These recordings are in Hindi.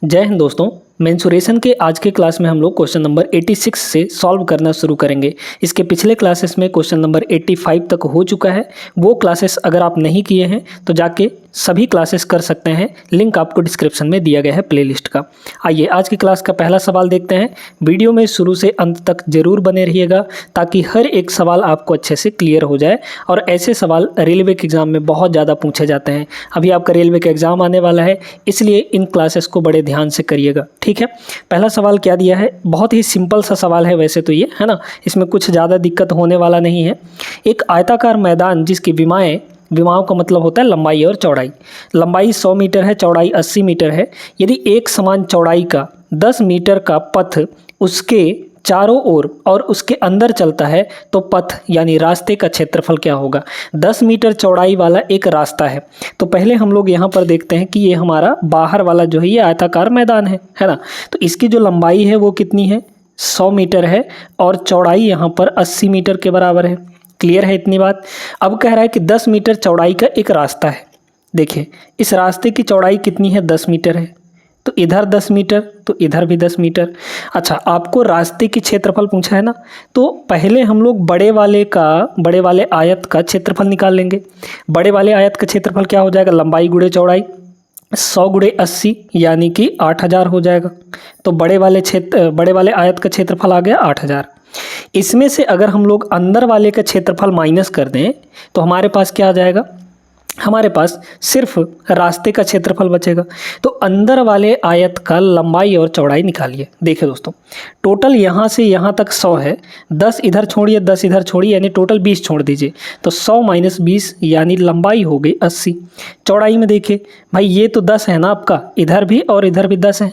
जय हिंद दोस्तों। मेंसुरेशन के आज के क्लास में हम लोग क्वेश्चन नंबर 86 से सॉल्व करना शुरू करेंगे। इसके पिछले क्लासेस में क्वेश्चन नंबर 85 तक हो चुका है। वो क्लासेस अगर आप नहीं किए हैं तो जाके सभी क्लासेस कर सकते हैं। लिंक आपको डिस्क्रिप्शन में दिया गया है प्लेलिस्ट का। आइए आज की क्लास का पहला सवाल देखते हैं। वीडियो में शुरू से अंत तक जरूर बने रहिएगा ताकि हर एक सवाल आपको अच्छे से क्लियर हो जाए। और ऐसे सवाल रेलवे के एग्ज़ाम में बहुत ज़्यादा पूछे जाते हैं। अभी आपका रेलवे का एग्ज़ाम आने वाला है, इसलिए इन क्लासेस को बड़े ध्यान से करिएगा। ठीक है, पहला सवाल क्या दिया है, बहुत ही सिंपल सा सवाल है वैसे तो ये, है ना, इसमें कुछ ज़्यादा दिक्कत होने वाला नहीं है। एक आयताकार मैदान जिसकी विमाओं का मतलब होता है लंबाई और चौड़ाई। लंबाई 100 मीटर है, चौड़ाई 80 मीटर है। यदि एक समान चौड़ाई का 10 मीटर का पथ उसके चारों ओर और उसके अंदर चलता है तो पथ यानी रास्ते का क्षेत्रफल क्या होगा। 10 मीटर चौड़ाई वाला एक रास्ता है। तो पहले हम लोग यहाँ पर देखते हैं कि ये हमारा बाहर वाला जो है ये आयताकार मैदान है ना। तो इसकी जो लंबाई है वो कितनी है, 100 मीटर है और चौड़ाई यहाँ पर 80 मीटर के बराबर है। क्लियर है इतनी बात। अब कह रहा है कि 10 मीटर चौड़ाई का एक रास्ता है। देखिए इस रास्ते की चौड़ाई कितनी है, 10 मीटर है। तो इधर 10 मीटर तो इधर भी 10 मीटर। अच्छा, आपको रास्ते की क्षेत्रफल पूछा है ना, तो पहले हम लोग बड़े वाले आयत का क्षेत्रफल निकाल लेंगे। बड़े वाले आयत का क्षेत्रफल क्या हो जाएगा, लंबाई गुणे चौड़ाई, 100 गुणे 80 यानी कि 8000 हो जाएगा। तो बड़े वाले आयत का क्षेत्रफल आ गया 8000। इसमें से अगर हम लोग अंदर वाले का क्षेत्रफल माइनस कर दें तो हमारे पास क्या आ जाएगा, हमारे पास सिर्फ रास्ते का क्षेत्रफल बचेगा। तो अंदर वाले आयत का लंबाई और चौड़ाई निकालिए। देखिए दोस्तों, टोटल यहाँ से यहाँ तक 100 है, 10 इधर छोड़िए 10 इधर छोड़िए यानी टोटल 20 छोड़ दीजिए। तो 100 माइनस 20 यानी लंबाई हो गई 80। चौड़ाई में देखिए भाई ये तो 10 है ना आपका, इधर भी और इधर भी 10 है।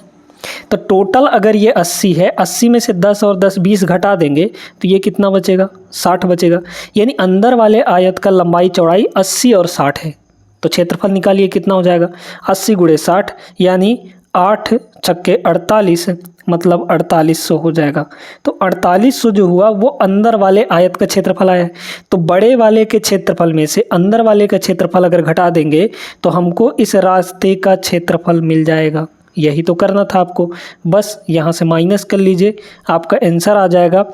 तो टोटल अगर ये 80 है, 80 में से 10 और 10 20 घटा देंगे तो ये कितना बचेगा, 60 बचेगा। यानी अंदर वाले आयत का लंबाई चौड़ाई 80 और 60 है। तो क्षेत्रफल निकालिए कितना हो जाएगा, 80 गुणे 60 यानी 8 छक्के 48 मतलब 4800 हो जाएगा। तो 4800 जो हुआ वो अंदर वाले आयत का क्षेत्रफल आया है। तो बड़े वाले के क्षेत्रफल में से अंदर वाले का क्षेत्रफल अगर घटा देंगे तो हमको इस रास्ते का क्षेत्रफल मिल जाएगा। यही तो करना था आपको, बस यहाँ से माइनस कर लीजिए, आपका आंसर आ जाएगा।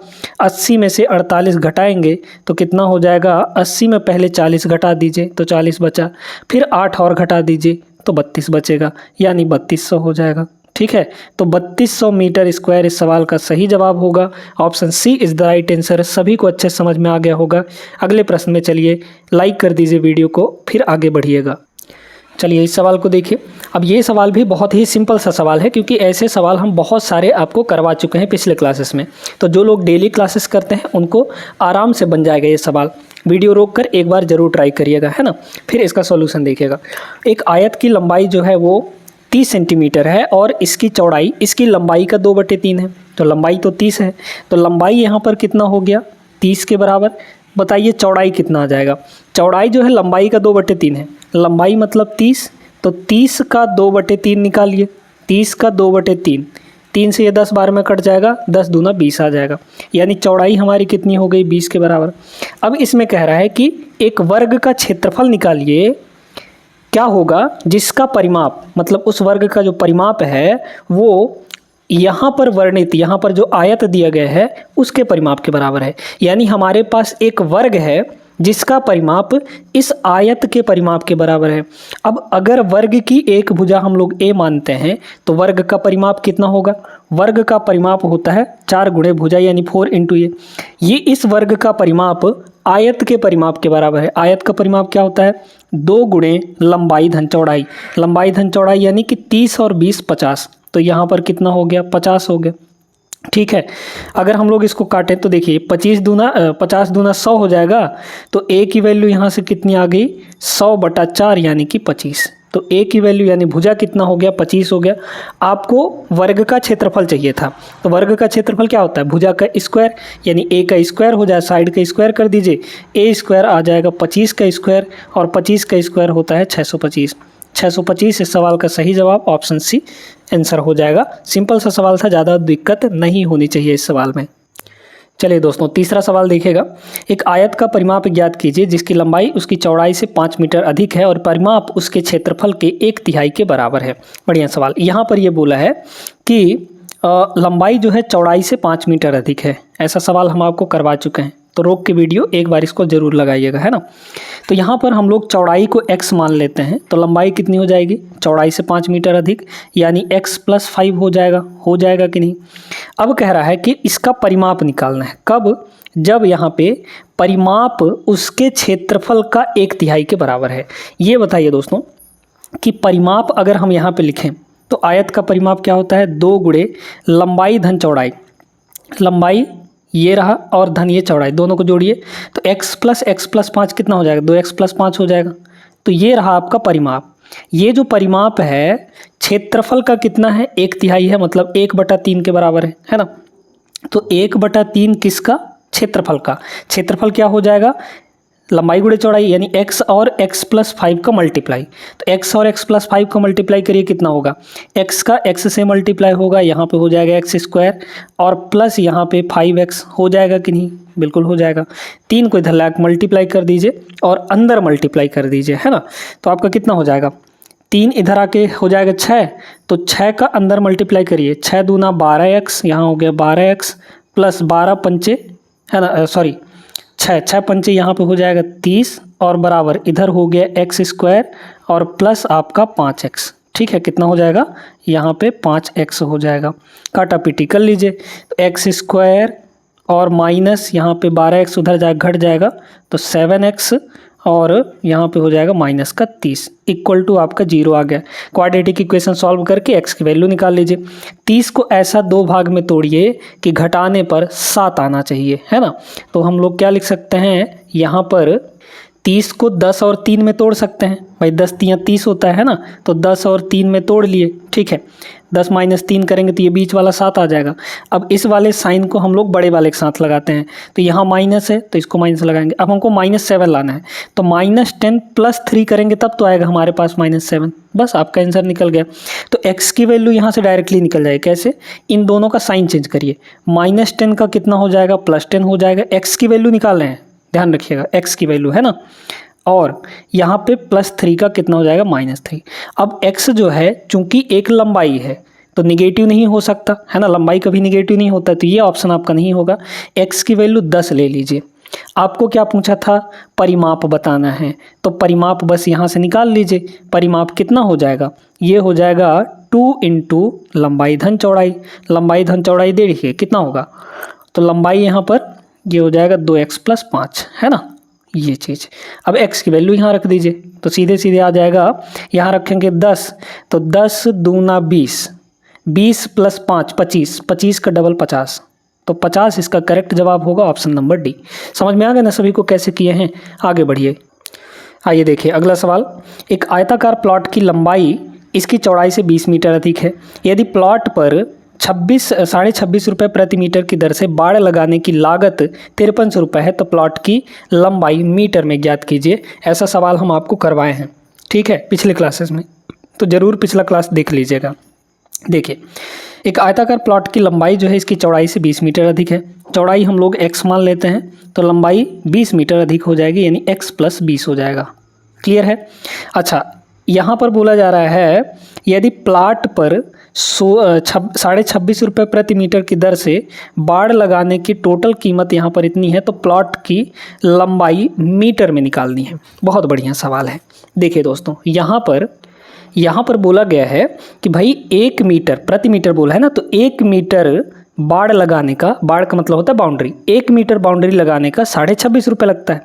80 में से 48 घटाएंगे तो कितना हो जाएगा, 80 में पहले 40 घटा दीजिए तो 40 बचा, फिर 8 और घटा दीजिए तो 32 बचेगा, यानी 3200 हो जाएगा। ठीक है, तो 3200 मीटर स्क्वायर इस सवाल का सही जवाब होगा। Option C is the right answer. सभी को अच्छे समझ में आ गया होगा। अगले प्रश्न में चलिए, लाइक कर दीजिए वीडियो को, फिर आगे बढ़िएगा। चलिए इस सवाल को देखिए। अब ये सवाल भी बहुत ही सिंपल सा सवाल है क्योंकि ऐसे सवाल हम बहुत सारे आपको करवा चुके हैं पिछले क्लासेस में। तो जो लोग डेली क्लासेस करते हैं उनको आराम से बन जाएगा ये सवाल। वीडियो रोक कर एक बार ज़रूर ट्राई करिएगा, है ना, फिर इसका सॉल्यूशन देखिएगा। एक आयत की लंबाई जो है वो 30 सेंटीमीटर है और इसकी चौड़ाई इसकी लंबाई का 2/3 है। तो लंबाई तो 30 है, तो लंबाई यहाँ पर कितना हो गया, 30 के बराबर। बताइए चौड़ाई कितना आ जाएगा। चौड़ाई जो है लंबाई का 2/3 है, लंबाई मतलब 30, तो 30 का 2/3 निकालिए। 30 का 2/3, 3 से ये 10 बार में कट जाएगा, 10 दूना 20 आ जाएगा। यानी चौड़ाई हमारी कितनी हो गई, 20 के बराबर। अब इसमें कह रहा है कि एक वर्ग का क्षेत्रफल निकालिए। क्या होगा, जिसका परिमाप मतलब उस वर्ग का जो परिमाप है वो यहाँ पर वर्णित, यहाँ पर जो आयत दिया गया है उसके परिमाप के बराबर है। यानी हमारे पास एक वर्ग है जिसका परिमाप इस आयत के परिमाप के बराबर है। अब अगर वर्ग की एक भुजा हम लोग a मानते हैं तो वर्ग का परिमाप कितना होगा, वर्ग का परिमाप होता है 4 गुणे भुजा यानी 4 इंटू a। ये इस वर्ग का परिमाप आयत के परिमाप के बराबर है। आयत का परिमाप क्या होता है, 2 गुणे लंबाई धन चौड़ाई। लंबाई धन चौड़ाई यानी कि 30 और 20 50। तो यहाँ पर कितना हो गया, 50 हो गया। ठीक है, अगर हम लोग इसको काटें तो देखिए 50 दूना 100 हो जाएगा। तो a की वैल्यू यहाँ से कितनी आ गई, 100/4 यानी कि 25। तो a की वैल्यू यानी भुजा कितना हो गया, 25 हो गया। आपको वर्ग का क्षेत्रफल चाहिए था, तो वर्ग का क्षेत्रफल क्या होता है, भुजा का स्क्वायर, यानी a का स्क्वायर हो जाए, साइड का स्क्वायर कर दीजिए, a स्क्वायर आ जाएगा 25 का स्क्वायर और 25 का स्क्वायर होता है 625। 625 इस सवाल का सही जवाब ऑप्शन सी आंसर हो जाएगा। सिंपल सा सवाल था, ज़्यादा दिक्कत नहीं होनी चाहिए इस सवाल में। चलिए दोस्तों, तीसरा सवाल देखिएगा। एक आयत का परिमाप ज्ञात कीजिए जिसकी लंबाई उसकी चौड़ाई से 5 मीटर अधिक है और परिमाप उसके क्षेत्रफल के 1/3 के बराबर है। बढ़िया सवाल। यहाँ पर ये बोला है कि लंबाई जो है चौड़ाई से 5 मीटर अधिक है। ऐसा सवाल हम आपको करवा चुके हैं, तो रोक के वीडियो एक बार इसको ज़रूर लगाइएगा, है ना। तो यहाँ पर हम लोग चौड़ाई को x मान लेते हैं, तो लंबाई कितनी हो जाएगी, चौड़ाई से 5 मीटर अधिक, यानी x + 5 हो जाएगा कि नहीं। अब कह रहा है कि इसका परिमाप निकालना है। कब? जब यहाँ पे परिमाप उसके क्षेत्रफल का 1/3 के बराबर है। ये बताइए दोस्तों कि परिमाप अगर हम यहाँ पे लिखें तो आयत का परिमाप क्या होता है, 2 गुणे लंबाई धन चौड़ाई। लंबाई ये रहा और धन ये चौड़ाई, दोनों को जोड़िए तो x + 5 कितना हो जाएगा, 2x + 5 हो जाएगा। तो ये रहा आपका परिमाप। ये जो परिमाप है क्षेत्रफल का कितना है, 1/3 है, मतलब 1/3 के बराबर है ना। तो 1/3 किसका, क्षेत्रफल का। क्षेत्रफल क्या हो जाएगा, लंबाई गुणे चौड़ाई, यानी x और x + 5 का मल्टीप्लाई। तो x और x + 5 का मल्टीप्लाई करिए, कितना होगा, x का x से मल्टीप्लाई होगा, यहाँ पे हो जाएगा x² और प्लस यहाँ पे 5x हो जाएगा कि नहीं, बिल्कुल हो जाएगा। 3 को इधर लाकर मल्टीप्लाई कर दीजिए और अंदर मल्टीप्लाई कर दीजिए, है ना। तो आपका कितना हो जाएगा, 3 इधर आके हो जाएगा 6, तो 6 का अंदर मल्टीप्लाई करिए, 6 दूना 12x, यहाँ हो गया 12x प्लस 12 पंचे, है ना, सॉरी 6 पंचे यहाँ पे हो जाएगा 30 और बराबर इधर हो गया x² और प्लस आपका 5x। ठीक है, कितना हो जाएगा, यहाँ पे 5x हो जाएगा। काटा पीटी कर लीजिए, तो x² और माइनस यहाँ पे 12x उधर जाएगा, घट जाएगा तो 7x और यहाँ पे हो जाएगा -30 इक्वल टू आपका 0 आ गया। क्वाड्रेटिक इक्वेशन सॉल्व करके x की वैल्यू निकाल लीजिए। 30 को ऐसा 2 भाग में तोड़िए कि घटाने पर 7 आना चाहिए, है ना। तो हम लोग क्या लिख सकते हैं, यहाँ पर 30 को 10 और 3 में तोड़ सकते हैं भाई, 10 3 30 होता है ना, तो 10 और 3 में तोड़ लिए। ठीक है, 10 - 3 करेंगे तो ये बीच वाला 7 आ जाएगा। अब इस वाले साइन को हम लोग बड़े वाले के साथ लगाते हैं, तो यहाँ माइनस है तो इसको माइनस लगाएंगे। अब हमको -7 लाना है, तो -10 + 3 करेंगे तब तो आएगा हमारे पास -7। बस आपका आंसर निकल गया। तो x की वैल्यू यहाँ से डायरेक्टली निकल जाएगी। कैसे, इन दोनों का साइन चेंज करिए, -10 का कितना हो जाएगा, +10 हो जाएगा। x की वैल्यू निकाल रहे हैं, ध्यान रखिएगा, x की वैल्यू, है ना। और यहाँ पे +3 का कितना हो जाएगा, -3। अब x जो है चूंकि एक लंबाई है तो निगेटिव नहीं हो सकता, है ना, लंबाई कभी निगेटिव नहीं होता, तो ये ऑप्शन आपका नहीं होगा। x की वैल्यू 10 ले लीजिए। आपको क्या पूछा था, परिमाप बताना है, तो परिमाप बस यहाँ से निकाल लीजिए। परिमाप कितना हो जाएगा, ये हो जाएगा 2 × लंबाई धन चौड़ाई। लंबाई धन चौड़ाई देखिए कितना होगा, तो लंबाई यहाँ पर ये हो जाएगा 2x + 5, है ना, ये चीज़। अब x की वैल्यू यहाँ रख दीजिए, तो सीधे सीधे आ जाएगा। यहाँ रखेंगे 10, तो 10 दूना 20, 20 + 5 25, 25 का डबल 50, तो 50 इसका करेक्ट जवाब होगा, ऑप्शन नंबर डी। समझ में आ गया ना सभी को कैसे किए हैं। आगे बढ़िए, आइए देखिए अगला सवाल। एक आयताकार प्लॉट की लंबाई इसकी चौड़ाई से 20 मीटर अधिक है। यदि प्लॉट पर 26.5 रुपये प्रति मीटर की दर से बाड़ लगाने की लागत 5300 रुपये है, तो प्लॉट की लंबाई मीटर में ज्ञात कीजिए। ऐसा सवाल हम आपको करवाए हैं, ठीक है, पिछले क्लासेस में, तो ज़रूर पिछला क्लास देख लीजिएगा। देखिए, एक आयताकार प्लॉट की लंबाई जो है इसकी चौड़ाई से 20 मीटर अधिक है। चौड़ाई हम लोग x मान लेते हैं, तो लंबाई 20 मीटर अधिक हो जाएगी, यानी x + 20 हो जाएगा। क्लियर है। अच्छा, यहाँ पर बोला जा रहा है यदि प्लॉट पर 26.5 रुपये प्रति मीटर की दर से बाड़ लगाने की टोटल कीमत यहाँ पर इतनी है, तो प्लॉट की लंबाई मीटर में निकालनी है। बहुत बढ़िया सवाल है। देखिए दोस्तों, यहाँ पर बोला गया है कि भाई 1 मीटर प्रति मीटर बोला है ना, तो 1 मीटर बाड़ लगाने का, बाड़ का मतलब होता है बाउंड्री, 1 मीटर बाउंड्री लगाने का 26.5 रुपये लगता है,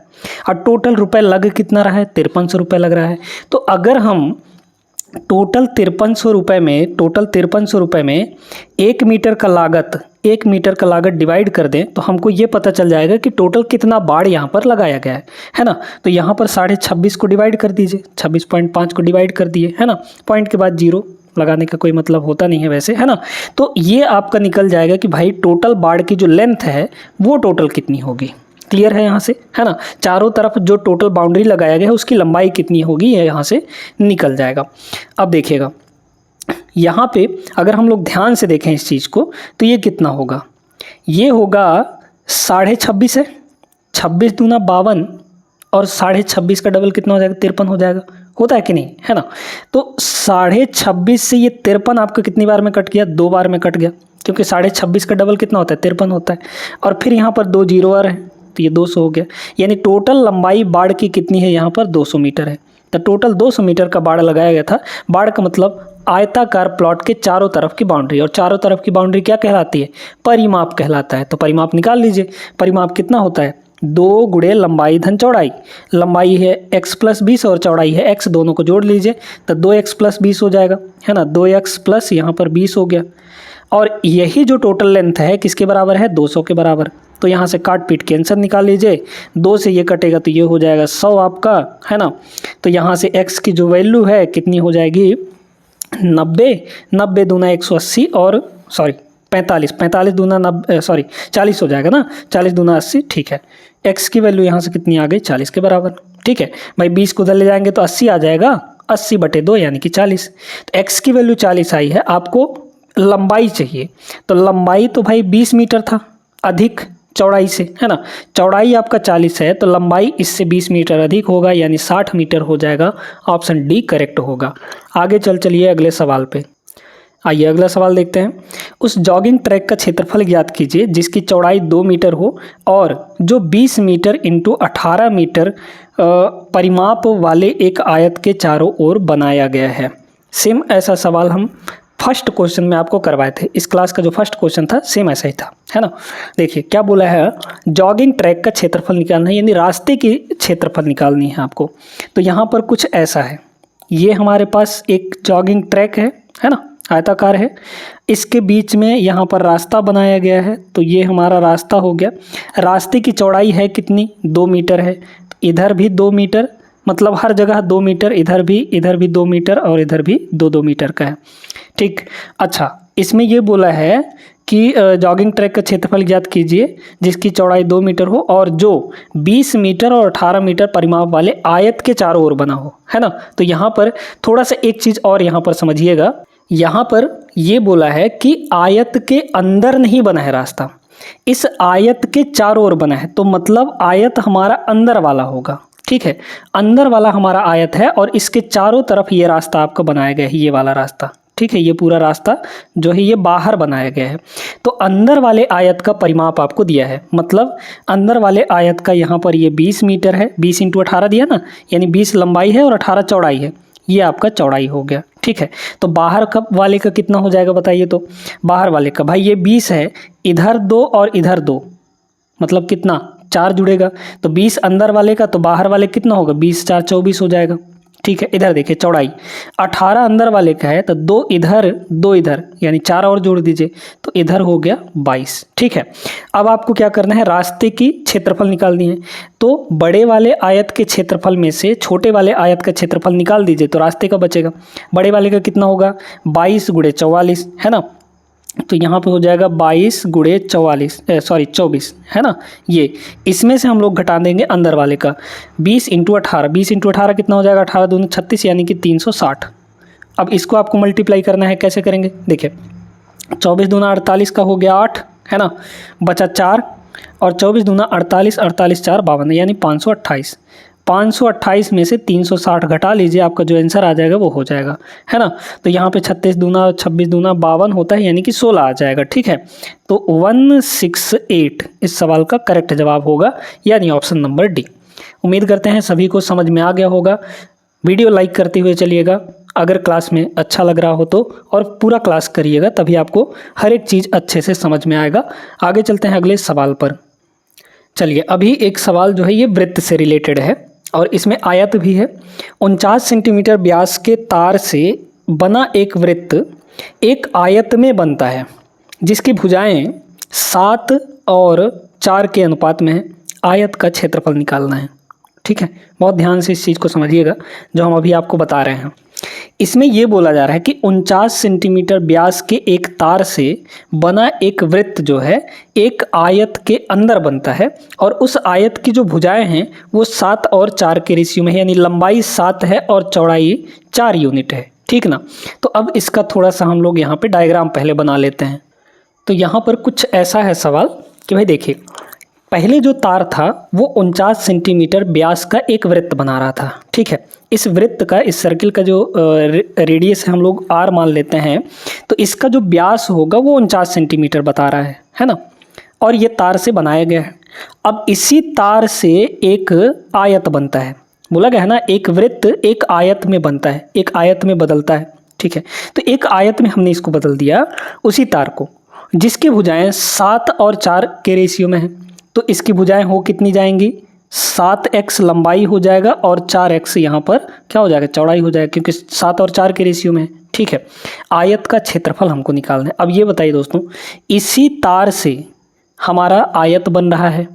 और टोटल रुपए लग कितना रहा है, 5300 रुपये लग रहा है। तो अगर हम टोटल 5300 रुपये में 1 मीटर का लागत डिवाइड कर दें, तो हमको ये पता चल जाएगा कि टोटल कितना बाड़ यहाँ पर लगाया गया है ना। तो यहाँ पर 26.5 को डिवाइड कर दीजिए, 26.5 को डिवाइड कर दिए, है ना, पॉइंट के बाद 0 लगाने का कोई मतलब होता नहीं है वैसे, है ना। तो ये आपका निकल जाएगा कि भाई टोटल बाड़ की जो लेंथ है वो टोटल कितनी होगी। क्लियर है यहाँ से, है ना। चारों तरफ जो टोटल बाउंड्री लगाया गया है उसकी लंबाई कितनी होगी, ये यहाँ से निकल जाएगा। अब देखिएगा, यहाँ पे अगर हम लोग ध्यान से देखें इस चीज़ को, तो ये कितना होगा, ये होगा 26.5 है, 26 दूना 52 और 26.5 का डबल कितना हो जाएगा, 53 हो जाएगा। होता है कि नहीं, है ना। तो 26.5 से ये 53 आपका कितनी बार में कट गया, 2 बार में कट गया, क्योंकि 26.5 का डबल कितना होता है, 53 होता है। और फिर यहाँ पर 2 जीरो और है तो ये 200 हो गया। यानी टोटल लंबाई बाड़ की कितनी है, यहाँ पर 200 मीटर है। तो टोटल 200 मीटर का बाड़ लगाया गया था। बाड़ का मतलब आयताकार प्लॉट के चारों तरफ की बाउंड्री, और चारों तरफ की बाउंड्री क्या कहलाती है, परिमाप कहलाता है। तो परिमाप निकाल लीजिए। परिमाप कितना होता है, 2 गुणे लंबाई धन चौड़ाई। लंबाई है x + 20 और चौड़ाई है x, दोनों को जोड़ लीजिए तो 2x + 20 हो जाएगा, है ना। 2x + यहाँ पर 20 हो गया। और यही जो टोटल लेंथ है किसके बराबर है, 200 के बराबर। तो यहाँ से काट पीट के आंसर निकाल लीजिए। 2 से ये कटेगा तो ये हो जाएगा 100 आपका, है ना। तो यहाँ से x की जो वैल्यू है कितनी हो जाएगी, 90। 90 दूना 180 और 45 दूना 40 हो जाएगा ना, 40 दूना 80, ठीक है। x की वैल्यू यहाँ से कितनी आ गई, 40 के बराबर, ठीक है भाई। 20 को उधर ले जाएंगे तो 80 आ जाएगा, 80/2 यानी कि 40। तो x की वैल्यू 40 आई है, आपको लंबाई चाहिए। तो लंबाई तो भाई 20 मीटर था अधिक चौड़ाई से, है ना। चौड़ाई आपका 40 है तो लंबाई इससे 20 मीटर अधिक होगा, यानी 60 मीटर हो जाएगा। ऑप्शन डी करेक्ट होगा। आगे चलिए अगले सवाल पे। आइए अगला सवाल देखते हैं। उस जॉगिंग ट्रैक का क्षेत्रफल ज्ञात कीजिए जिसकी चौड़ाई 2 मीटर हो और जो 20 मीटर × 18 मीटर परिमाप वाले एक आयत के चारों ओर बनाया गया है। सेम ऐसा सवाल हम फर्स्ट क्वेश्चन में आपको करवाए थे। इस क्लास का जो फर्स्ट क्वेश्चन था सेम ऐसा ही था, है ना। देखिए क्या बोला है, जॉगिंग ट्रैक का क्षेत्रफल निकालना है, यानी रास्ते की क्षेत्रफल निकालनी है आपको। तो यहाँ पर कुछ ऐसा है, ये हमारे पास एक जॉगिंग ट्रैक है ना, आयताकार है। इसके बीच में यहाँ पर रास्ता बनाया गया है, तो ये हमारा रास्ता हो गया। रास्ते की चौड़ाई है कितनी, 2 मीटर है। इधर भी 2 मीटर, मतलब हर जगह 2 मीटर, इधर भी 2 मीटर और इधर भी 2-2 मीटर का है, ठीक। अच्छा, इसमें ये बोला है कि जॉगिंग ट्रैक का क्षेत्रफल ज्ञात कीजिए जिसकी चौड़ाई 2 मीटर हो और जो 20 मीटर और 18 मीटर परिमाप वाले आयत के चारों ओर बना हो, है ना। तो यहाँ पर थोड़ा सा एक चीज़ और यहाँ पर समझिएगा। यहाँ पर ये बोला है कि आयत के अंदर नहीं बना है रास्ता, इस आयत के चारों ओर बना है। तो मतलब आयत हमारा अंदर वाला होगा, ठीक है। अंदर वाला हमारा आयत है और इसके चारों तरफ ये रास्ता आपका बनाया गया है, ये वाला रास्ता, ठीक है। ये पूरा रास्ता जो है ये बाहर बनाया गया है। तो अंदर वाले आयत का परिमाप आपको दिया है, मतलब अंदर वाले आयत का यहाँ पर ये 20 मीटर है, 20 × 18 दिया ना, यानी 20 लंबाई है और 18 चौड़ाई है। ये आपका चौड़ाई हो गया, ठीक है। तो बाहर का वाले का कितना हो जाएगा बताइए। तो बाहर वाले का भाई ये 20 है, इधर 2 और इधर 2, मतलब कितना, 4 जुड़ेगा। तो 20 अंदर वाले का, तो बाहर वाले कितना होगा, 20 × 4 = 24 हो जाएगा, ठीक है। इधर देखिए चौड़ाई 18 अंदर वाले का है, तो 2 इधर 2 इधर, यानी 4 और जोड़ दीजिए तो इधर हो गया 22, ठीक है। अब आपको क्या करना है, रास्ते की क्षेत्रफल निकालनी है। तो बड़े वाले आयत के क्षेत्रफल में से छोटे वाले आयत का क्षेत्रफल निकाल दीजिए तो रास्ते का बचेगा। बड़े वाले का कितना होगा, 22 × 44, है ना। तो यहाँ पे हो जाएगा 22 × 24, है ना। ये इसमें से हम लोग घटा देंगे अंदर वाले का, 20 × 18, 20 × 18 कितना हो जाएगा, 18 दूनी 36, यानी कि 360। अब इसको आपको मल्टीप्लाई करना है, कैसे करेंगे देखिए। 24 दूना 48 का हो गया 8, है ना, बचा 4 और 24 दूना 48, 48 4 52, यानी 528। 528 में से 360 घटा लीजिए, आपका जो आंसर आ जाएगा वो हो जाएगा, है ना। तो यहाँ पे 36 दूना 26 दूना 52 होता है, यानी कि 16 आ जाएगा, ठीक है। तो 168 इस सवाल का करेक्ट जवाब होगा, यानी ऑप्शन नंबर डी। उम्मीद करते हैं सभी को समझ में आ गया होगा। वीडियो लाइक करते हुए चलिएगा अगर क्लास में अच्छा लग रहा हो तो, और पूरा क्लास करिएगा, तभी आपको हर एक चीज़ अच्छे से समझ में आएगा। आगे चलते हैं अगले सवाल पर। चलिए, अभी एक सवाल जो है ये वृत्त से रिलेटेड है और इसमें आयत भी है। 49 सेंटीमीटर व्यास के तार से बना एक वृत्त एक आयत में बनता है जिसकी भुजाएं 7 और 4 के अनुपात में है। आयत का क्षेत्रफल निकालना है, ठीक है। बहुत ध्यान से इस चीज़ को समझिएगा जो हम अभी आपको बता रहे हैं। इसमें यह बोला जा रहा है कि 49 सेंटीमीटर व्यास के एक तार से बना एक वृत्त जो है एक आयत के अंदर बनता है और उस आयत की जो भुजाएं हैं वो 7 और 4 के रेशियो में है, यानी लंबाई 7 है और चौड़ाई 4 यूनिट है, ठीक ना। तो अब इसका थोड़ा सा हम लोग यहाँ पे डायग्राम पहले बना लेते हैं। तो यहाँ पर कुछ ऐसा है सवाल कि भाई देखिए, पहले जो तार था वो 49 सेंटीमीटर व्यास का एक वृत्त बना रहा था, ठीक है। इस वृत्त का, इस सर्किल का जो रेडियस है हम लोग r मान लेते हैं, तो इसका जो व्यास होगा वो 49 सेंटीमीटर बता रहा है ना। और ये तार से बनाया गया है। अब इसी तार से एक आयत बनता है, बोला गया है ना, एक वृत्त एक आयत में बनता है, एक आयत में बदलता है, ठीक है। तो एक आयत में हमने इसको बदल दिया, उसी तार को, जिसकी भुजाएं 7 और 4 के रेशियो में है। तो इसकी भुजाएं हो कितनी जाएंगी, 7x लंबाई हो जाएगा और 4x यहाँ पर क्या हो जाएगा, चौड़ाई हो जाएगा, क्योंकि 7 और 4 के रेशियो में है, ठीक है। आयत का क्षेत्रफल हमको निकालना है। अब ये बताइए दोस्तों, इसी तार से हमारा आयत बन रहा है,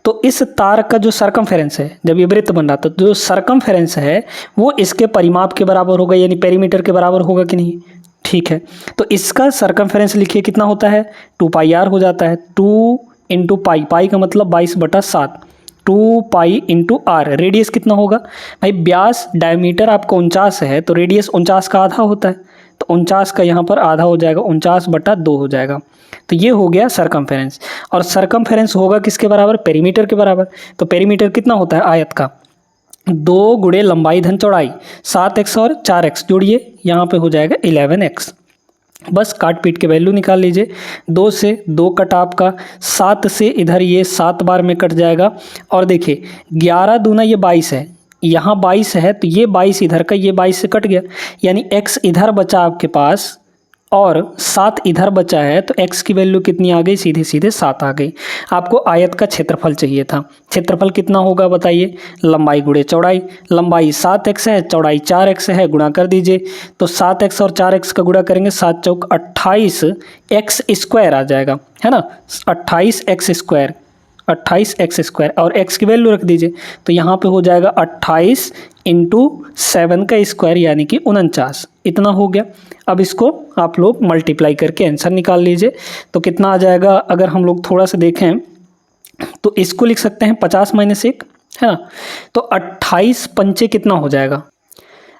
तो इस तार का जो सरकमफेरेंस है, जब ये वृत्त बन रहा था, तो जो सरकमफेरेंस है वो इसके परिमाप के बराबर होगा, यानी पेरीमीटर के बराबर होगा कि नहीं, ठीक है। तो इसका सरकमफेरेंस लिखिए कितना होता है, 2πr हो जाता है। 2 इंटू पाई, पाई का मतलब 22/7, 2 पाई इंटू आर। रेडियस कितना होगा भाई, व्यास डायमीटर आपका 49 है, तो रेडियस 49 का आधा होता है, तो 49 का यहाँ पर आधा हो जाएगा, 49/2 हो जाएगा। तो ये हो गया सरकमफेरेंस। और सरकमफेरेंस होगा किसके बराबर, पेरीमीटर के बराबर। तो पेरीमीटर कितना होता है आयत का, 2 गुणे लंबाई धन चौड़ाई, 7x और 4x जोड़िए, यहाँ पे हो जाएगा 11x। बस काट पीट के वैल्यू निकाल लीजिए। 2 से 2 कट आपका, 7 से इधर ये 7 बार में कट जाएगा। और देखिए 11 दूना ये 22 है, यहाँ 22 है, तो ये 22 इधर का, ये 22 से कट गया, यानी x इधर बचा आपके पास और 7 इधर बचा है, तो x की वैल्यू कितनी आ गई, सीधे सीधे 7 आ गई। आपको आयत का क्षेत्रफल चाहिए था। क्षेत्रफल कितना होगा बताइए, लंबाई गुणे चौड़ाई, लंबाई 7x है, चौड़ाई 4x है, गुणा कर दीजिए। तो 7x और 4x का गुणा करेंगे, 7 चौक 28 x स्क्वायर आ जाएगा, है ना, 28x स्क्वायर, 28x स्क्वायर, और x की वैल्यू रख दीजिए, तो यहाँ पे हो जाएगा 28 इंटू 7 का स्क्वायर, यानी कि 49, इतना हो गया। अब इसको आप लोग मल्टीप्लाई करके आंसर निकाल लीजिए, तो कितना आ जाएगा। अगर हम लोग थोड़ा सा देखें तो इसको लिख सकते हैं 50 - 1, है ना। तो 28 पंचे कितना हो जाएगा,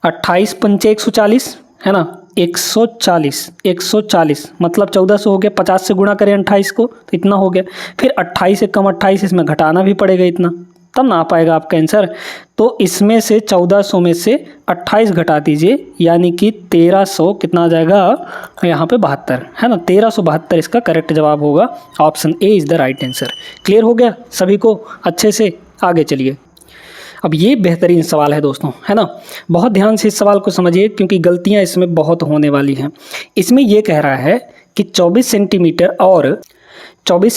28 पंचे 140, है ना, 140 मतलब 1400 हो गया। 50 से गुणा करें 28 को, तो इतना हो गया। फिर 28 से कम 28, इसमें घटाना भी पड़ेगा इतना, तब ना आ पाएगा आपका आंसर। तो इसमें से 1400 में से 28 घटा दीजिए, यानी कि 1300 कितना आ जाएगा यहाँ पे 72, है ना, 1372 इसका करेक्ट जवाब होगा। Option A is the right answer. Clear हो गया सभी को अच्छे से, आगे चलिए। अब ये बेहतरीन सवाल है दोस्तों, है ना, बहुत ध्यान से इस सवाल को समझिए, क्योंकि गलतियाँ इसमें बहुत होने वाली हैं। इसमें ये कह रहा है कि 24 सेंटीमीटर और 28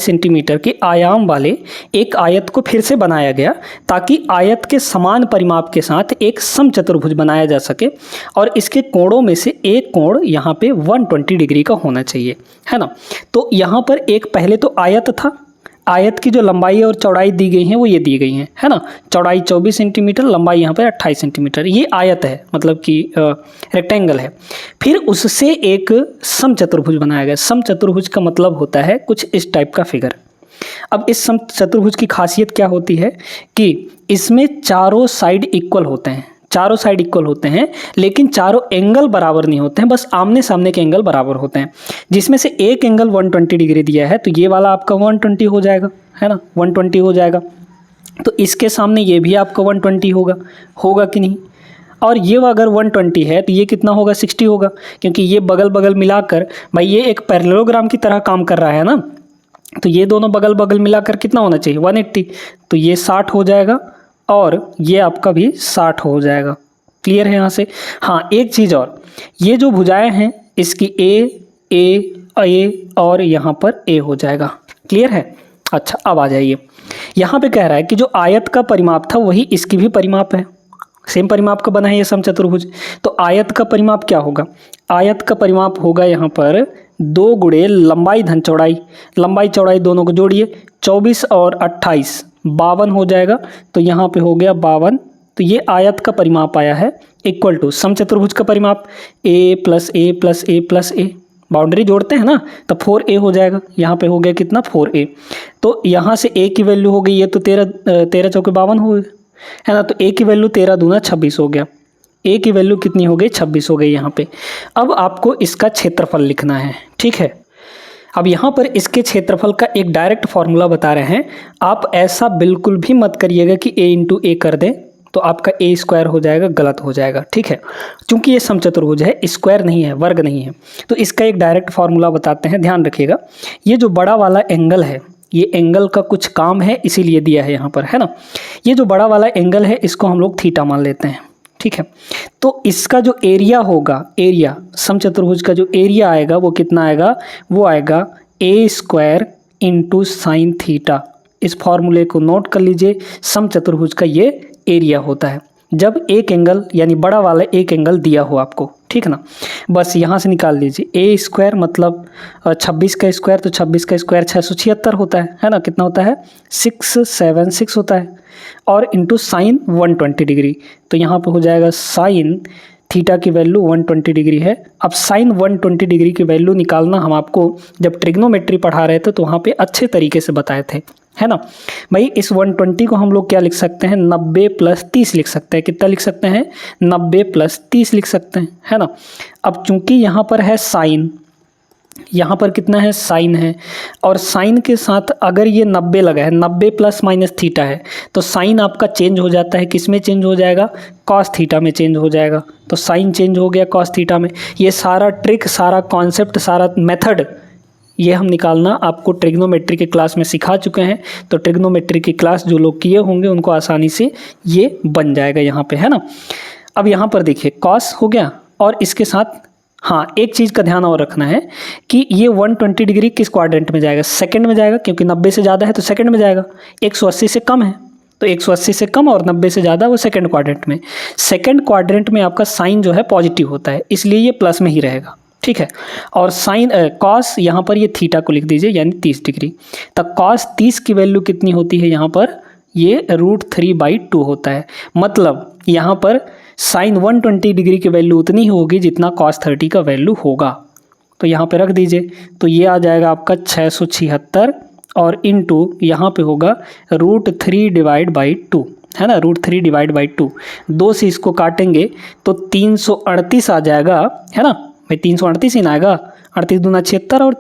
सेंटीमीटर के आयाम वाले एक आयत को फिर से बनाया गया, ताकि आयत के समान परिमाप के साथ एक समचतुर्भुज बनाया जा सके, और इसके कोणों में से एक कोण यहाँ पे 120 डिग्री का होना चाहिए, है ना। तो यहाँ पर एक पहले तो आयत था, आयत की जो लंबाई और चौड़ाई दी गई हैं वो ये दी गई हैं, है ना। चौड़ाई 24 सेंटीमीटर, लंबाई यहाँ पर 28 सेंटीमीटर, ये आयत है, मतलब कि रेक्टेंगल है। फिर उससे एक समचतुर्भुज बनाया गया। समचतुर्भुज का मतलब होता है कुछ इस टाइप का फिगर। अब इस समचतुर्भुज की खासियत क्या होती है कि इसमें चारों साइड इक्वल होते हैं, चारों साइड इक्वल होते हैं, लेकिन चारों एंगल बराबर नहीं होते हैं, बस आमने सामने के एंगल बराबर होते हैं। जिसमें से एक एंगल 120 डिग्री दिया है, तो ये वाला आपका 120 हो जाएगा, है ना, 120 हो जाएगा। तो इसके सामने ये भी आपका 120 होगा कि नहीं। और ये अगर 120 है तो ये कितना होगा, 60 होगा, क्योंकि ये बगल बगल मिलाकर, भाई ये एक पैरेललोग्राम की तरह काम कर रहा है ना, तो ये दोनों बगल बगल मिलाकर कितना होना चाहिए, 180। तो ये 60 हो जाएगा और ये आपका भी 60 हो जाएगा। क्लियर है यहाँ से। हाँ, एक चीज़ और, ये जो भुजाएं हैं इसकी ए और यहाँ पर ए हो जाएगा। क्लियर है। अच्छा, अब आ जाइए, यहाँ पे कह रहा है कि जो आयत का परिमाप था वही इसकी भी परिमाप है, सेम परिमाप का बना है ये समचतुर्भुज। तो आयत का परिमाप क्या होगा, आयत का परिमाप होगा यहाँ पर 2 गुणे लंबाई धन चौड़ाई, लंबाई चौड़ाई दोनों को जोड़िए, 24 और 28 52 हो जाएगा। तो यहाँ पे हो गया 52। तो ये आयत का परिमाप आया है इक्वल टू समचतुर्भुज का परिमाप a + a + a + a, boundary जोड़ते हैं ना, तो 4a हो जाएगा। यहाँ पे हो गया कितना, 4a। तो यहाँ से a की वैल्यू हो गई, ये तो 13 चौके 52 हो गए, है ना। तो a की वैल्यू 13 दूना 26 हो गया, a की वैल्यू कितनी हो गई, 26 हो गई यहाँ पे। अब आपको इसका क्षेत्रफल लिखना है, ठीक है। अब यहाँ पर इसके क्षेत्रफल का एक डायरेक्ट फॉर्मूला बता रहे हैं। आप ऐसा बिल्कुल भी मत करिएगा कि a इंटू ए कर दें तो आपका ए स्क्वायर हो जाएगा, गलत हो जाएगा, ठीक है। क्योंकि ये समचतुर्भुज है, स्क्वायर नहीं है, वर्ग नहीं है, तो इसका एक डायरेक्ट फॉर्मूला बताते हैं, ध्यान रखिएगा। ये जो बड़ा वाला एंगल है, ये एंगल का कुछ काम है इसीलिए दिया है यहाँ पर, है ना। ये जो बड़ा वाला एंगल है इसको हम लोग थीटा मान लेते हैं, ठीक है। तो इसका जो एरिया होगा, एरिया समचतुर्भुज का जो एरिया आएगा वो कितना आएगा, वो आएगा ए स्क्वायर इंटू साइन थीटा। इस फॉर्मूले को नोट कर लीजिए, समचतुर्भुज का ये एरिया होता है जब एक एंगल यानी बड़ा वाला एक एंगल दिया हो आपको, ठीक है ना। बस यहाँ से निकाल लीजिए, ए स्क्वायर मतलब 26 का स्क्वायर, तो 26 का स्क्वायर 676 होता है ना। कितना होता है, 676 होता है, और इंटू साइन 120 डिग्री, तो यहाँ पर हो जाएगा साइन थीटा की वैल्यू 120 डिग्री है। अब साइन 120 डिग्री की वैल्यू निकालना हम आपको जब ट्रिग्नोमेट्री पढ़ा रहे थे तो वहाँ पे अच्छे तरीके से बताए थे, है ना भाई। इस 120 को हम लोग क्या लिख सकते हैं, 90 प्लस 30 लिख सकते हैं। कितना लिख सकते हैं, 90 प्लस 30 लिख सकते हैं, है ना। अब चूंकि यहाँ पर है साइन, यहाँ पर कितना है, साइन है, और साइन के साथ अगर ये 90 लगा है, 90 प्लस माइनस थीटा है, तो साइन आपका चेंज हो जाता है, किस में चेंज हो जाएगा, कॉस थीटा में चेंज हो जाएगा। तो साइन चेंज हो गया कॉस थीटा में। ये सारा ट्रिक, सारा कॉन्सेप्ट, सारा मेथड ये हम निकालना आपको ट्रिग्नोमेट्री के क्लास में सिखा चुके हैं। तो ट्रिग्नोमेट्री की क्लास जो लोग किए होंगे उनको आसानी से ये बन जाएगा यहाँ पे, है ना। अब यहाँ पर देखिए कॉस हो गया, और इसके साथ हाँ एक चीज़ का ध्यान और रखना है कि ये 120 डिग्री किस क्वाड्रेंट में जाएगा, सेकंड में जाएगा, क्योंकि 90 से ज़्यादा है तो सेकंड में जाएगा। 180 से कम है तो 180 से कम, और 90 से ज़्यादा वो सेकंड क्वाड्रेंट में। सेकंड क्वाड्रेंट में आपका साइन जो है पॉजिटिव होता है, इसलिए ये प्लस में ही रहेगा, ठीक है। और साइन कॉस यहाँ पर ये थीटा को लिख दीजिए, यानी 30 डिग्री। तो कॉस 30 की वैल्यू कितनी होती है यहाँ पर, ये √3/2 होता है। मतलब यहाँ पर साइन 120 डिग्री की वैल्यू उतनी ही होगी जितना कॉस 30 का वैल्यू होगा। तो यहाँ पे रख दीजिए, तो ये आ जाएगा आपका 676, और इंटू यहाँ पे होगा √3/2, है ना, √3/2। 2 से इसको काटेंगे तो 338 आ जाएगा, है ना भाई। 338 ही ना आएगा, 38 दूना 76 और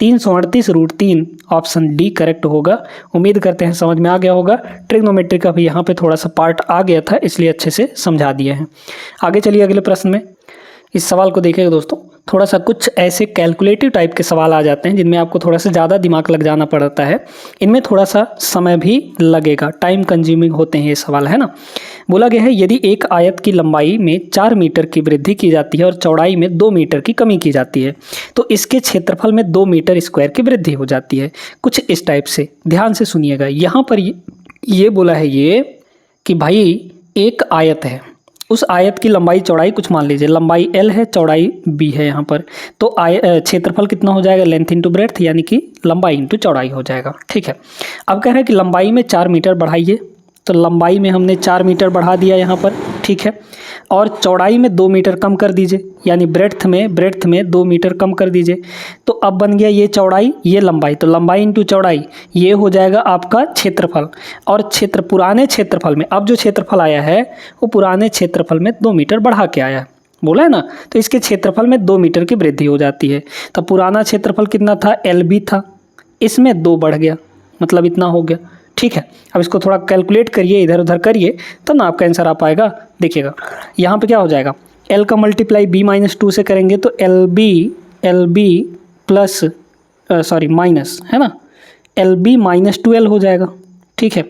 338 √3, ऑप्शन डी करेक्ट होगा। उम्मीद करते हैं समझ में आ गया होगा। ट्रिग्नोमेट्री का भी यहाँ पे थोड़ा सा पार्ट आ गया था, इसलिए अच्छे से समझा दिए हैं। आगे चलिए अगले प्रश्न में। इस सवाल को देखिएगा दोस्तों, थोड़ा सा कुछ ऐसे कैलकुलेटिव टाइप के सवाल आ जाते हैं जिनमें आपको थोड़ा सा ज़्यादा दिमाग लग जाना पड़ता है। इनमें थोड़ा सा समय भी लगेगा, टाइम कंज्यूमिंग होते हैं ये सवाल, है ना। बोला गया है यदि एक आयत की लंबाई में 4 मीटर की वृद्धि की जाती है और चौड़ाई में 2 मीटर की कमी की जाती है, तो इसके क्षेत्रफल में 2 मीटर स्क्वायर की वृद्धि हो जाती है। कुछ इस टाइप से, ध्यान से सुनिएगा। यहाँ पर ये बोला है ये कि भाई एक आयत है, उस आयत की लंबाई चौड़ाई कुछ मान लीजिए, लंबाई L है, चौड़ाई B है यहाँ पर। तो क्षेत्रफल कितना हो जाएगा, लेंथ इंटू ब्रेड्थ, यानी कि लंबाई इंटू चौड़ाई हो जाएगा, ठीक है। अब कह रहा है कि लंबाई में 4 मीटर बढ़ाइए, तो लंबाई में हमने 4 मीटर बढ़ा दिया यहाँ पर, ठीक है। और चौड़ाई में 2 मीटर कम कर दीजिए, यानी ब्रेड्थ में 2 मीटर कम कर दीजिए। तो अब बन गया ये चौड़ाई, ये लंबाई, तो लंबाई इंटू चौड़ाई, ये हो जाएगा आपका क्षेत्रफल। और पुराने क्षेत्रफल में अब जो क्षेत्रफल आया है वो पुराने क्षेत्रफल में 2 मीटर बढ़ा के आया है, बोला है ना। तो इसके क्षेत्रफल में 2 मीटर की वृद्धि हो जाती है। तो पुराना क्षेत्रफल कितना था, LB था, इसमें 2 बढ़ गया, मतलब इतना हो गया, ठीक है। अब इसको थोड़ा कैलकुलेट करिए, इधर उधर करिए, तब ना आपका आंसर आ पाएगा। देखिएगा यहाँ पे क्या हो जाएगा, L का मल्टीप्लाई B-2 से करेंगे तो LB प्लस माइनस, है ना, LB -2L हो जाएगा, ठीक है।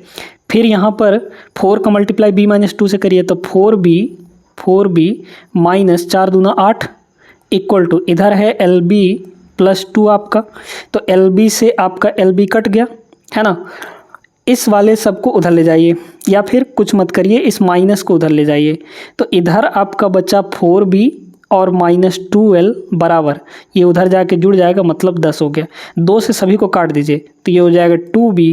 फिर यहाँ पर 4 का मल्टीप्लाई B-2 से करिए तो 4B माइनस 4 दूना 8 इक्वल टू, इधर है LB +2 आपका, तो LB से आपका LB कट गया, है ना। इस वाले सबको उधर ले जाइए, या फिर कुछ मत करिए, इस माइनस को उधर ले जाइए, तो इधर आपका बचा 4B और -2L बराबर, ये उधर जाके जुड़ जाएगा, मतलब 10 हो गया। 2 से सभी को काट दीजिए तो ये हो जाएगा 2B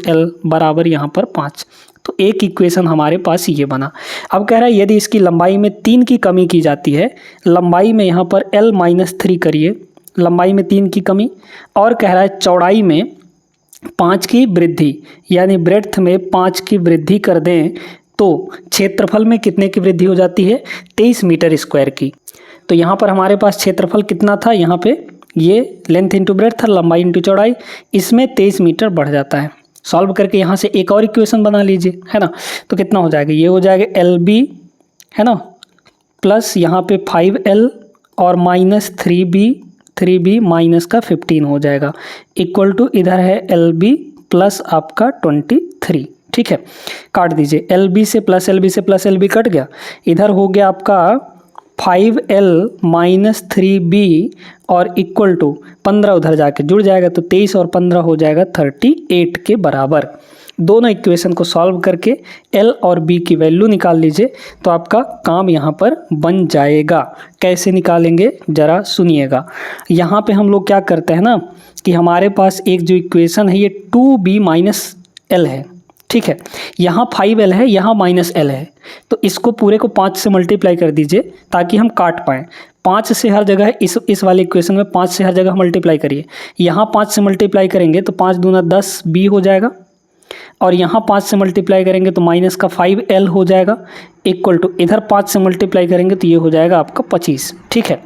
- L बराबर यहाँ पर 5। तो एक इक्वेशन हमारे पास ये बना। अब कह रहा है यदि इसकी लंबाई में 3 की कमी की जाती है, लंबाई में यहाँ पर L -3 करिए, लंबाई में 3 की कमी, और कह रहा है चौड़ाई में 5 की वृद्धि, यानी ब्रेड्थ में 5 की वृद्धि कर दें तो क्षेत्रफल में कितने की वृद्धि हो जाती है, 23 मीटर स्क्वायर की। तो यहाँ पर हमारे पास क्षेत्रफल कितना था, यहाँ पे ये लेंथ इंटू ब्रेड्थ, लंबाई इंटू चौड़ाई, इसमें 23 मीटर बढ़ जाता है। सॉल्व करके यहाँ से एक और इक्वेशन बना लीजिए, है ना। तो कितना हो जाएगा, ये हो जाएगा LB, है ना, प्लस यहाँ पे 5L और माइनस 3B माइनस का 15 हो जाएगा, इक्वल टू इधर है LB प्लस आपका 23। ठीक है, काट दीजिए, LB से प्लस LB कट गया, इधर हो गया आपका 5L माइनस 3B और इक्वल टू 15 उधर जाके जुड़ जाएगा, तो 23 और 15 हो जाएगा 38 के बराबर। दोनों इक्वेशन को सॉल्व करके L और B की वैल्यू निकाल लीजिए, तो आपका काम यहाँ पर बन जाएगा। कैसे निकालेंगे ज़रा सुनिएगा। यहाँ पे हम लोग क्या करते हैं ना कि हमारे पास एक जो इक्वेशन है ये 2B माइनस L है, ठीक है, यहाँ 5L है, यहाँ माइनस L है, तो इसको पूरे को 5 से मल्टीप्लाई कर दीजिए ताकि हम काट पाएँ। 5 से हर जगह इस वाले इक्वेशन में 5 से हर जगह मल्टीप्लाई करिए। यहाँ 5 से मल्टीप्लाई करेंगे तो 5 दूना 10 B हो जाएगा, और यहाँ 5 से मल्टीप्लाई करेंगे तो माइनस का 5L हो जाएगा, इक्वल टू इधर 5 से मल्टीप्लाई करेंगे तो ये हो जाएगा आपका 25। ठीक है,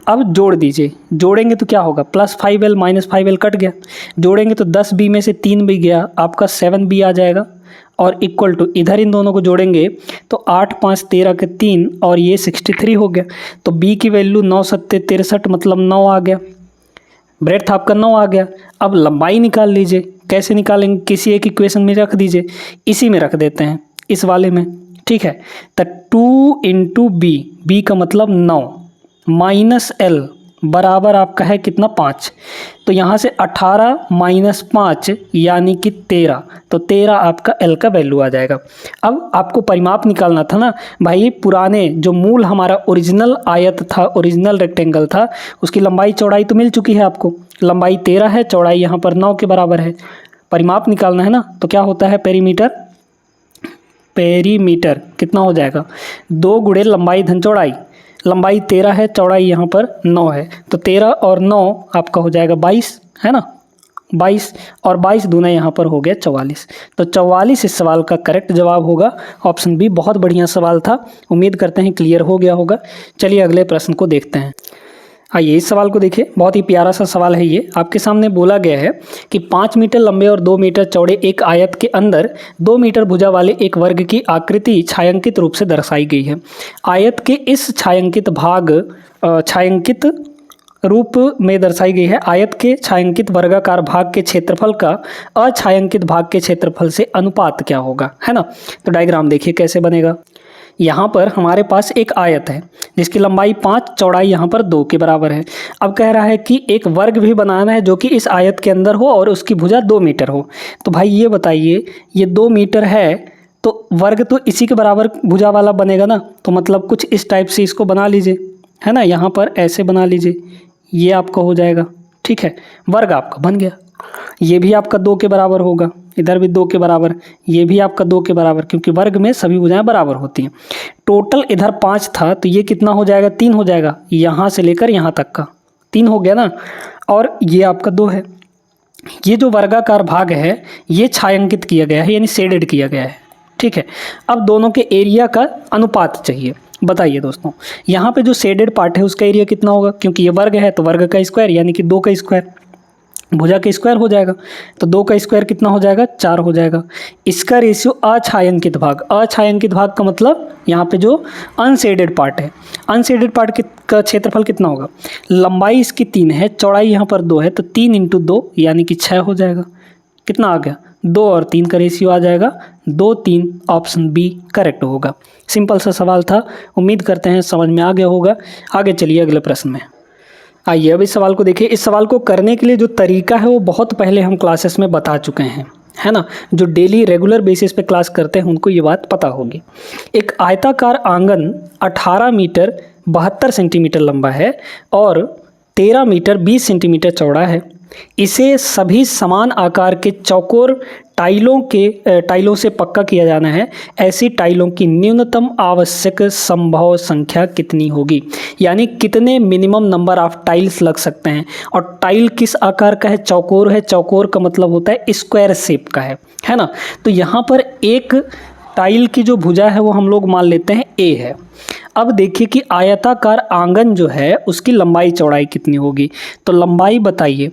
अब जोड़ दीजिए, जोड़ेंगे तो क्या होगा, plus 5L minus 5L cut गया, जोड़ेंगे तो 10B में से 3B गया, आपका 7B आ जाएगा, और इक्वल टू इधर इन दोनों को जोड़ेंगे तो 8 5 13 के 3 और ये 63 हो गया। तो B की वैल्यू 9 7 63 मतलब 9 आ गया, ब्रेड्थ आपका 9 आ गया। अब लंबाई निकाल लीजिए, कैसे निकालेंगे, किसी एक इक्वेशन में रख दीजिए, इसी में रख देते हैं, इस वाले में। ठीक है, तो 2 इंटू B का मतलब 9 माइनस L बराबर आपका है कितना, 5। तो यहाँ से 18 माइनस 5 यानी कि 13, तो 13 आपका L का वैल्यू आ जाएगा। अब आपको परिमाप निकालना था ना भाई, पुराने जो मूल हमारा ओरिजिनल आयत था, ओरिजिनल रेक्टेंगल था, उसकी लंबाई चौड़ाई तो मिल चुकी है आपको, लंबाई 13 है, चौड़ाई यहाँ पर 9 के बराबर है। परिमाप निकालना है ना, तो क्या होता है, पेरीमीटर कितना हो जाएगा, 2 गुणे लंबाई धन चौड़ाई, लंबाई 13 है, चौड़ाई यहाँ पर 9 है, तो 13 और 9 आपका हो जाएगा 22, है ना, 22 और 22 दूना यहाँ पर हो गया 44। तो 44 इस सवाल का करेक्ट जवाब होगा। ऑप्शन बी बहुत बढ़िया सवाल था, उम्मीद करते हैं क्लियर हो गया होगा। चलिए अगले प्रश्न को देखते हैं। आइए इस सवाल को देखिए, बहुत ही प्यारा सा सवाल है ये। आपके सामने बोला गया है कि 5 मीटर लंबे और 2 मीटर चौड़े एक आयत के अंदर 2 मीटर भुजा वाले एक वर्ग की आकृति छायांकित रूप से दर्शाई गई है। आयत के इस छायांकित रूप में दर्शाई गई है। आयत के छायांकित वर्गाकार भाग के क्षेत्रफल का अछायांकित भाग के क्षेत्रफल से अनुपात क्या होगा, है ना। तो डायग्राम देखिए कैसे बनेगा। यहाँ पर हमारे पास एक आयत है जिसकी लंबाई 5, चौड़ाई यहाँ पर 2 के बराबर है। अब कह रहा है कि एक वर्ग भी बनाना है जो कि इस आयत के अंदर हो और उसकी भुजा 2 मीटर हो। तो भाई ये बताइए, ये 2 मीटर है तो वर्ग तो इसी के बराबर भुजा वाला बनेगा ना, तो मतलब कुछ इस टाइप से इसको बना लीजिए, है ना, यहाँ पर ऐसे बना लीजिए, ये आपका हो जाएगा। ठीक है, वर्ग आपका बन गया। ये भी आपका 2 के बराबर होगा, इधर भी 2 के बराबर, ये भी आपका 2 के बराबर, क्योंकि वर्ग में सभी भुजाएं बराबर होती हैं। टोटल इधर 5 था तो ये कितना हो जाएगा, 3 हो जाएगा, यहाँ से लेकर यहाँ तक का 3 हो गया ना, और ये आपका 2 है। ये जो वर्गाकार भाग है ये छायांकित किया गया है, यानी शेडेड किया गया है। ठीक है, अब दोनों के एरिया का अनुपात चाहिए। बताइए दोस्तों, यहाँ पे जो शेडेड पार्ट है उसका एरिया कितना होगा, क्योंकि ये वर्ग है तो वर्ग का स्क्वायर यानी कि 2 का स्क्वायर, भुजा का स्क्वायर हो जाएगा, तो 2 का स्क्वायर कितना हो जाएगा, 4 हो जाएगा। इसका रेशियो अछायांकित भाग, अछायांकित भाग का मतलब यहाँ पे जो अनशेडेड पार्ट है, अनशेडेड पार्ट का क्षेत्रफल कितना होगा, लंबाई इसकी 3 है, चौड़ाई यहाँ पर 2 है, तो 3 इंटू 2 यानी कि 6 हो जाएगा। कितना आ गया, 2 और 3 का रेशियो आ जाएगा 2 3, ऑप्शन बी करेक्ट होगा। सिंपल सा सवाल था, उम्मीद करते हैं समझ में आ गया होगा। आगे चलिए अगले प्रश्न में। आइए अब इस सवाल को देखिए। इस सवाल को करने के लिए जो तरीका है वो बहुत पहले हम क्लासेस में बता चुके हैं, है ना। जो डेली रेगुलर बेसिस पे क्लास करते हैं उनको ये बात पता होगी। एक आयताकार आंगन 18 मीटर 72 सेंटीमीटर लंबा है और 13 मीटर 20 सेंटीमीटर चौड़ा है। इसे सभी समान आकार के चौकोर टाइलों से पक्का किया जाना है। ऐसी टाइलों की न्यूनतम आवश्यक संभव संख्या कितनी होगी, यानी कितने मिनिमम नंबर ऑफ टाइल्स लग सकते हैं। और टाइल किस आकार का है, चौकोर है, चौकोर का मतलब होता है स्क्वायर शेप का है ना। तो यहाँ पर एक टाइल की जो भुजा है वो हम लोग मान लेते हैं a है। अब देखिए कि आयताकार आंगन जो है उसकी लंबाई चौड़ाई कितनी होगी। तो लंबाई बताइए,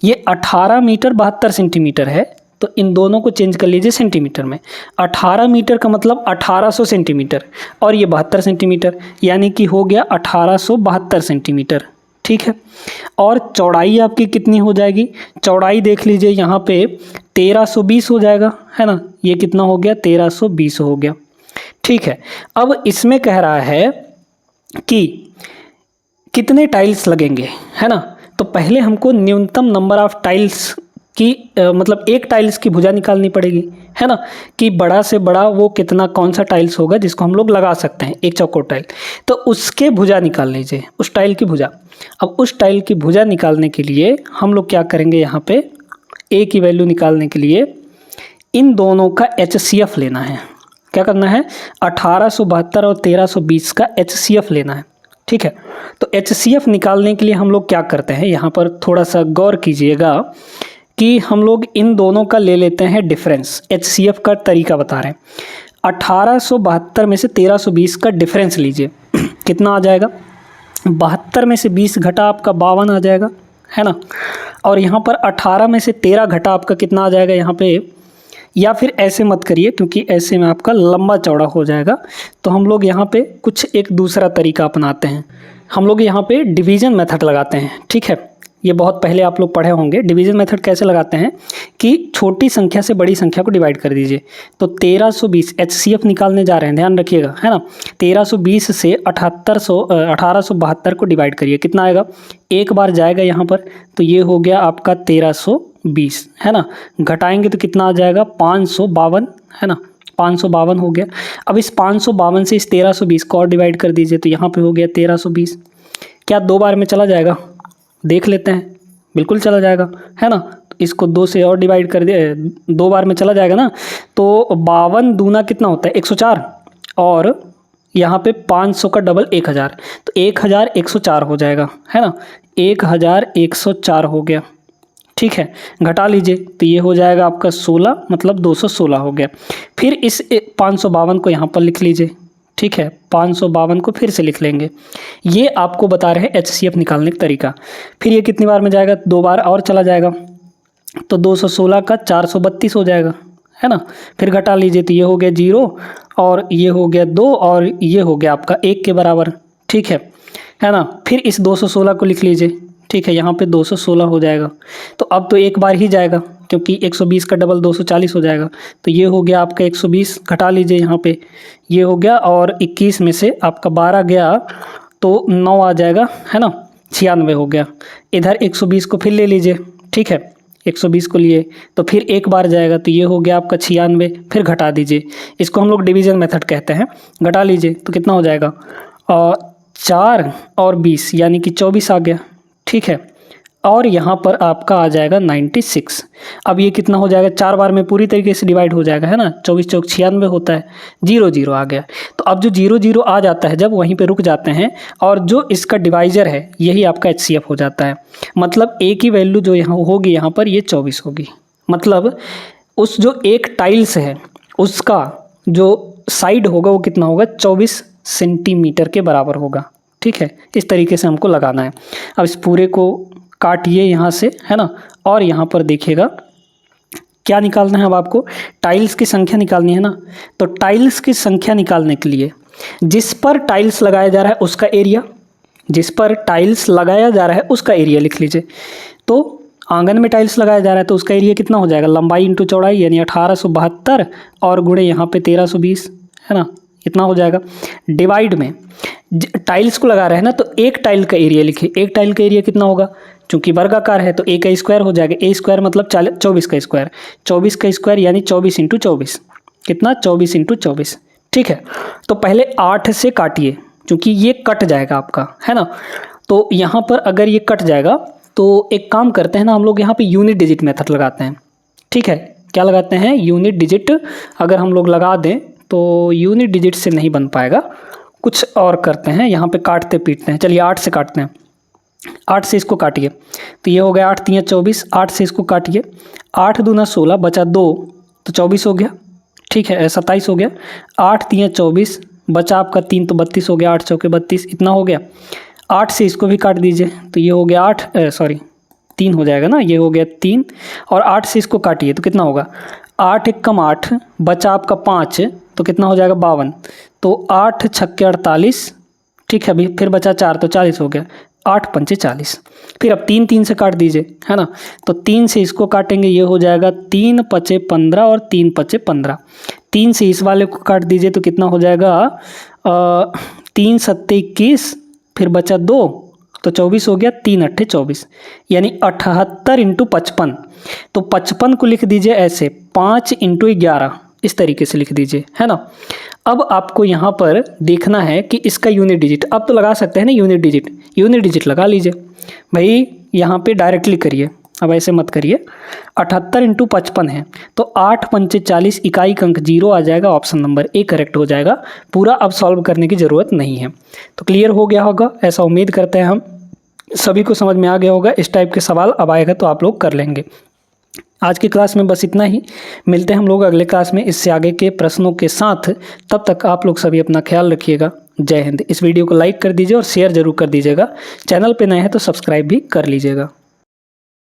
ये 18 मीटर 72 सेंटीमीटर है, तो इन दोनों को चेंज कर लीजिए सेंटीमीटर में। 18 मीटर का मतलब 1800 सेंटीमीटर और ये 72 सेंटीमीटर, यानी कि हो गया 1872 सेंटीमीटर। ठीक है, और चौड़ाई आपकी कितनी हो जाएगी, चौड़ाई देख लीजिए यहाँ पे 1320 हो जाएगा, है ना। ये कितना हो गया, 1320 हो गया। ठीक है, अब इसमें कह रहा है कि कितने टाइल्स लगेंगे, है ना। तो पहले हमको न्यूनतम नंबर ऑफ टाइल्स की मतलब एक टाइल्स की भुजा निकालनी पड़ेगी, है ना, कि बड़ा से बड़ा वो कितना कौन सा टाइल्स होगा जिसको हम लोग लगा सकते हैं, एक चौकोर टाइल। तो उसके भुजा निकाल लीजिए, उस टाइल की भुजा। अब उस टाइल की भुजा निकालने के लिए हम लोग क्या करेंगे, यहाँ पे ए की वैल्यू निकालने के लिए इन दोनों का HCF लेना है। क्या करना है, 1872 और 1320 का HCF लेना है। ठीक है, तो HCF निकालने के लिए हम लोग क्या करते हैं, यहाँ पर थोड़ा सा गौर कीजिएगा कि हम लोग इन दोनों का ले लेते हैं डिफरेंस। HCF का तरीका बता रहे हैं, 1872 में से 1320 का डिफरेंस लीजिए। कितना आ जाएगा, 72 में से 20 घटा आपका 52 आ जाएगा, है ना। और यहाँ पर 18 में से 13 घटा आपका कितना आ जाएगा यहाँ पे, या फिर ऐसे मत करिए क्योंकि ऐसे में आपका लंबा चौड़ा हो जाएगा। तो हम लोग यहाँ पे कुछ एक दूसरा तरीका अपनाते हैं, हम लोग यहाँ पे डिवीज़न मेथड लगाते हैं। ठीक है, ये बहुत पहले आप लोग पढ़े होंगे। डिवीज़न मेथड कैसे लगाते हैं कि छोटी संख्या से बड़ी संख्या को डिवाइड कर दीजिए। तो 1320 HCF निकालने जा रहे हैं, ध्यान रखिएगा, है ना। 1320 से 1872 को डिवाइड करिए, कितना आएगा, एक बार जाएगा यहाँ पर, तो ये हो गया आपका 1320, है ना। घटाएंगे तो कितना आ जाएगा, 552, है ना, 552 हो गया। अब इस 552 से इस 1320 को और डिवाइड कर दीजिए, तो यहाँ पे हो गया 1320। क्या 2 बार में चला जाएगा, देख लेते हैं, बिल्कुल चला जाएगा, है ना। तो इसको 2 से और डिवाइड कर दिए, 2 बार में चला जाएगा ना। तो 52 दूना कितना होता है, 104, और यहाँ पे 500 का डबल 1000, तो 1104 हो जाएगा, है ना। 1104 हो गया। ठीक है, घटा लीजिए तो ये हो जाएगा आपका 16, मतलब 216 हो गया। फिर इस 552 को यहाँ पर लिख लीजिए। ठीक है, 552 को फिर से लिख लेंगे। ये आपको बता रहे हैं HCF निकालने का तरीका। फिर ये कितनी बार में जाएगा, 2 बार और चला जाएगा, तो 216 का 432 हो जाएगा, है ना। फिर घटा लीजिए तो ये हो गया 0, और ये हो गया 2, और ये हो गया आपका 1 के बराबर। ठीक है ना। फिर इस 216 को लिख लीजिए। ठीक है, यहाँ पे 216 हो जाएगा। तो अब तो एक बार ही जाएगा क्योंकि 120 का डबल 240 हो जाएगा। तो ये हो गया आपका 120, घटा लीजिए यहाँ पे, ये हो गया, और 21 में से आपका 12 गया तो 9 आ जाएगा, है ना, 96 हो गया। इधर 120 को फिर ले लीजिए। ठीक है, 120 को लिए तो फिर एक बार जाएगा, तो ये हो गया आपका 96, फिर घटा दीजिए। इसको हम लोग डिवीज़न मेथड कहते हैं। घटा लीजिए तो कितना हो जाएगा, 4 और 20 यानी कि 24 आ गया। ठीक है, और यहाँ पर आपका आ जाएगा 96। अब ये कितना हो जाएगा, 4 बार में पूरी तरीके से डिवाइड हो जाएगा, है ना। 24 चौक 96 होता है, 0 0 आ गया। तो अब जो 0 0 आ जाता है जब, वहीं पे रुक जाते हैं, और जो इसका डिवाइजर है यही आपका HCF हो जाता है। मतलब A की वैल्यू जो यहाँ होगी, यहाँ पर ये 24 होगी। मतलब उस जो एक टाइल्स है उसका जो साइड होगा वो कितना होगा, 24 सेंटीमीटर के बराबर होगा। ठीक है, इस तरीके से हमको लगाना है। अब इस पूरे को काटिए यहाँ से, है ना, और यहाँ पर देखिएगा क्या निकालना है। अब आपको टाइल्स की संख्या निकालनी है ना। तो टाइल्स की संख्या निकालने के लिए जिस पर टाइल्स लगाया जा रहा है उसका एरिया, जिस पर टाइल्स लगाया जा रहा है उसका एरिया लिख लीजिए। तो आंगन में टाइल्स लगाया जा रहा है तो उसका एरिया कितना हो जाएगा, लंबाई इंटू चौड़ाई, यानी 1872 और गुणे यहाँ पे 1320, है ना, इतना हो जाएगा। डिवाइड में टाइल्स को लगा रहे हैं ना, तो एक टाइल का एरिया लिखिए। एक टाइल का एरिया कितना होगा, चूंकि वर्गाकार है तो A का स्क्वायर हो जाएगा। A स्क्वायर मतलब 24 का स्क्वायर, 24 का स्क्वायर यानी 24 इंटू 24, कितना, 24 इंटू 24। ठीक है, तो पहले 8 से काटिए क्योंकि ये कट जाएगा आपका, है ना। तो यहाँ पर अगर ये कट जाएगा तो एक काम करते हैं ना, हम लोग यहाँ पे यूनिट डिजिट मेथड लगाते हैं। ठीक है, क्या लगाते हैं, यूनिट डिजिट। अगर हम लोग लगा दें तो यूनिट डिजिट से नहीं बन पाएगा, कुछ और करते हैं, यहाँ पे काटते पीटते हैं। चलिए 8 से काटते हैं, 8 से इसको काटिए तो ये हो गया 8 3 24, 8 से इसको काटिए, 8 दूना 16, बचा 2 तो 24 हो गया। ठीक है, 27 हो गया। 8 3 24, बचा आपका 3 तो 32 हो गया, 8 चौके 32, इतना हो गया। 8 से इसको भी काट दीजिए तो ये हो गया 8, सॉरी 3 हो जाएगा ना, ये हो गया 3, और 8 से इसको काटिए तो कितना होगा, 8 एक कम 8, बचा आपका 5 तो कितना हो जाएगा 52, तो 8 छक्के 48, ठीक है। अभी फिर बचा 4 तो 40 हो गया, 8 पंचे 40। फिर अब 3 3 से काट दीजिए, है ना, तो 3 से इसको काटेंगे, ये हो जाएगा 3 पचे 15 और 3 पचे 15। 3 से इस वाले को काट दीजिए तो कितना हो जाएगा 3 सत्ते 21, फिर बचा 2 तो 24 हो गया, 3 अट्ठे 24, यानी 78 इंटू 55। तो 55 को लिख दीजिए ऐसे, 5 इंटू 11 इस तरीके से लिख दीजिए, है ना। अब आपको यहाँ पर देखना है कि इसका यूनिट डिजिट, अब तो लगा सकते हैं ना यूनिट डिजिट लगा लीजिए भाई, यहाँ पे डायरेक्टली करिए, अब ऐसे मत करिए। 78 इंटू 55 है तो 8 पंचे 40, इकाई का अंक 0 आ जाएगा, ऑप्शन नंबर ए करेक्ट हो जाएगा। पूरा अब सॉल्व करने की ज़रूरत नहीं है। तो क्लियर हो गया होगा, ऐसा उम्मीद करते हैं हम सभी को समझ में आ गया होगा। इस टाइप के सवाल अब आएगा तो आप लोग कर लेंगे। आज की क्लास में बस इतना ही, मिलते हैं हम लोग अगले क्लास में इससे आगे के प्रश्नों के साथ। तब तक आप लोग सभी अपना ख्याल रखिएगा। जय हिंद। इस वीडियो को लाइक कर दीजिए और शेयर जरूर कर दीजिएगा। चैनल पे नए हैं तो सब्सक्राइब भी कर लीजिएगा।